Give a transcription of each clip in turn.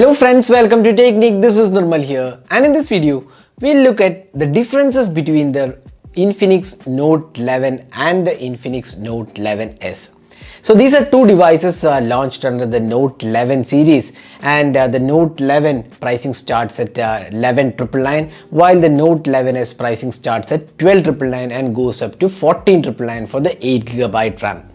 Hello friends, welcome to Technique. This is Nirmal here, and in this video we'll look at the differences between the Infinix Note 11 and the Infinix Note 11s. So these are two devices launched under the Note 11 series, and the Note 11 pricing starts at 11,999 while the Note 11s pricing starts at 12,999 and goes up to 14,999 for the 8GB RAM.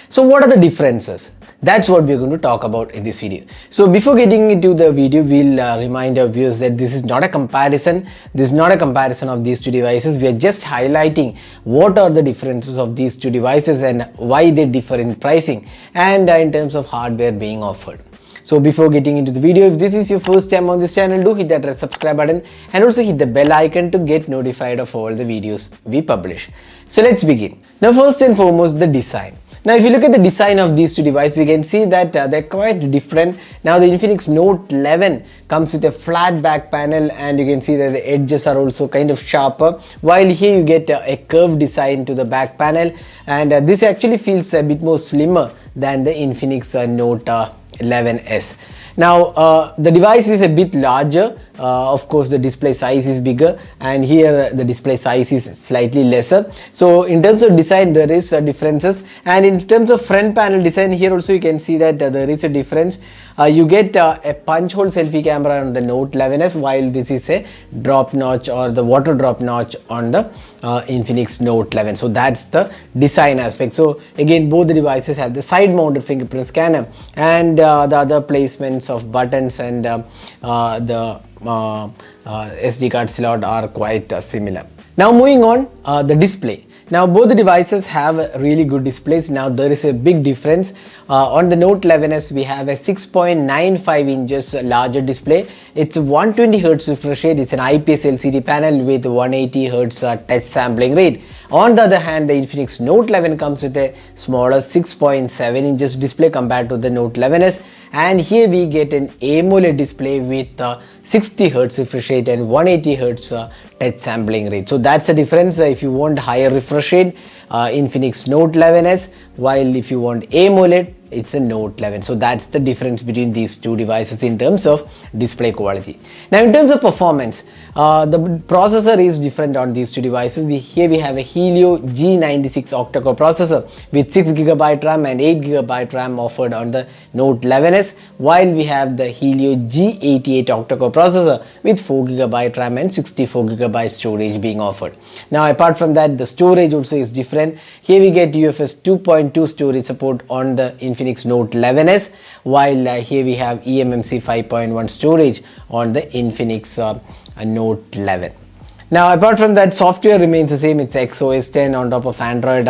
So what are the differences? That's what we're going to talk about in this video. So before getting into the video, we'll remind our viewers that this is not a comparison. This is not a comparison of these two devices. We are just highlighting what are the differences of these two devices and why they differ in pricing and in terms of hardware being offered. So before getting into the video, if this is your first time on this channel, do hit that red subscribe button and also hit the bell icon to get notified of all the videos we publish. So let's begin. Now first and foremost, the design. Now if you look at the design of these two devices, you can see that they're quite different. Now the Infinix Note 11 comes with a flat back panel, and you can see that the edges are also kind of sharper, while here you get a curved design to the back panel, and this actually feels a bit more slimmer than the Infinix Note 11s. Now the device is a bit larger. Of course the display size is bigger, and here the display size is slightly lesser. So in terms of design there is differences, and in terms of front panel design, here also you can see that there is a difference. You get a punch hole selfie camera on the Note 11s, while this is a drop notch or the water drop notch on the Infinix Note 11. So that's the design aspect. So again, both the devices have the side mounted fingerprint scanner, and the other placements of buttons and the SD card slot are quite similar. Now moving on, the display. Now both the devices have really good displays. Now there is a big difference. On the Note 11s we have a 6.95 inches larger display. It's 120Hz refresh rate. It's an IPS LCD panel with 180Hz touch sampling rate. On the other hand, the Infinix Note 11 comes with a smaller 6.7 inches display compared to the Note 11s, and here we get an AMOLED display with 60Hz refresh rate and 180Hz touch sampling rate. So that's the difference. If you want higher refresh rate, Infinix Note 11s, while if you want AMOLED, it's a Note 11. So that's the difference between these two devices in terms of display quality. Now in terms of performance, the processor is different on these two devices. Here we have a Helio G96 octa-core processor with 6GB RAM and 8GB RAM offered on the Note 11s, while we have the Helio G88 octa-core processor with 4GB RAM and 64GB storage being offered. Now apart from that, the storage also is different. Here we get UFS 2.2 storage support on the Infinix Note 11s, while here we have eMMC 5.1 storage on the Infinix Note 11. Now apart from that, software remains the same. It's XOS 10 on top of Android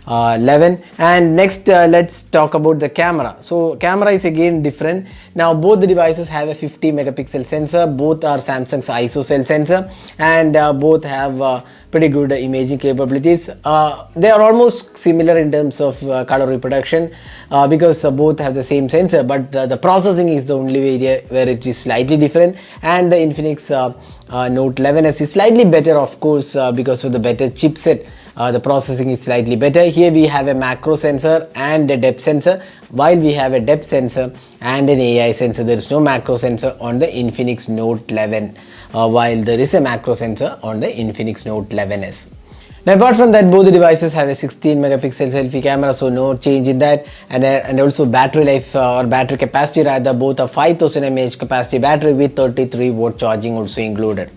11. And next let's talk about the camera. So camera is again different. Now both the devices have a 50 megapixel sensor. Both are Samsung's ISOCELL sensor, and both have pretty good imaging capabilities. They are almost similar in terms of color reproduction because both have the same sensor, but the processing is the only area where it is slightly different, and the Infinix Note 11s is slightly better, of course, because of the better chipset. The processing is slightly better. Here we have a macro sensor and a depth sensor, while we have a depth sensor and an AI sensor. There is no macro sensor on the Infinix Note 11, while there is a macro sensor on the Infinix Note 11s. Now apart from that, both the devices have a 16 megapixel selfie camera, so no change in that, and also battery life or battery capacity rather, both are 5000 mAh capacity battery with 33-watt charging also included.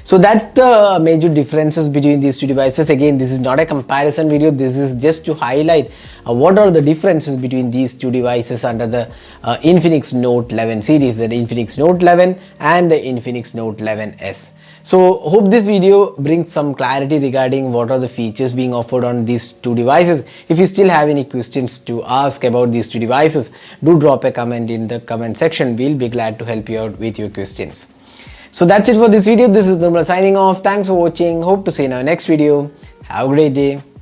So that's the major differences between these two devices. Again, this is not a comparison video. This is just to highlight what are the differences between these two devices under the Infinix Note 11 series, the Infinix Note 11 and the Infinix Note 11s. So hope this video brings some clarity regarding what are the features being offered on these two devices. If you still have any questions to ask about these two devices, do drop a comment in the comment section. We'll be glad to help you out with your questions. So that's it for this video. This is Nirmal signing off. Thanks for watching. Hope to see you in our next video. Have a great day.